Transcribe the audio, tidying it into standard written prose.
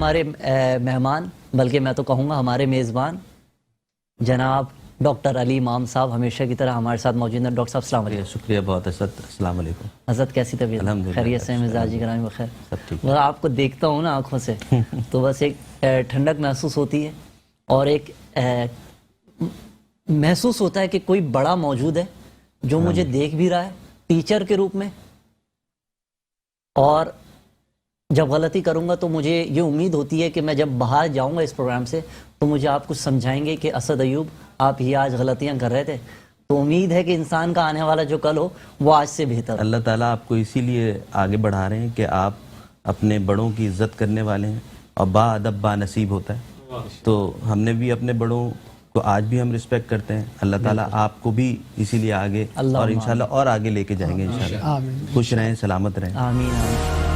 ہمارے مہمان، بلکہ میں تو کہوں گا ہمارے میزبان جناب ڈاکٹر علی امام صاحب ہمیشہ کی طرح ہمارے ساتھ موجود ہیں۔ ڈاکٹر صاحب السلام علیکم۔ شکریہ بہت اسد، السلام علیکم۔ حضرت کیسی طبیعت؟ الحمدللہ، خیریت سے؟ مزاجی گرامی بخیر؟ سب ٹھیک۔ وہ آپ کو دیکھتا ہوں نا آنکھوں سے تو بس ایک ٹھنڈک محسوس ہوتی ہے، اور ایک محسوس ہوتا ہے کہ کوئی بڑا موجود ہے جو مجھے دیکھ بھی رہا ہے ٹیچر کے روپ میں، اور جب غلطی کروں گا تو مجھے یہ امید ہوتی ہے کہ میں جب باہر جاؤں گا اس پروگرام سے تو مجھے آپ کچھ سمجھائیں گے کہ اسد ایوب آپ ہی آج غلطیاں کر رہے تھے۔ تو امید ہے کہ انسان کا آنے والا جو کل ہو وہ آج سے بہتر ہو۔ اللہ تعالیٰ آپ کو اسی لیے آگے بڑھا رہے ہیں کہ آپ اپنے بڑوں کی عزت کرنے والے ہیں، اور با ادب با نصیب ہوتا ہے۔ تو ہم نے بھی اپنے بڑوں کو آج بھی ہم رسپیکٹ کرتے ہیں۔ اللہ تعالیٰ آپ کو بھی اسی لیے آگے اور انشاءاللہ اور آگے لے کے جائیں گے انشاءاللہ۔ خوش رہیں، سلامت رہیں۔ آمین آمین۔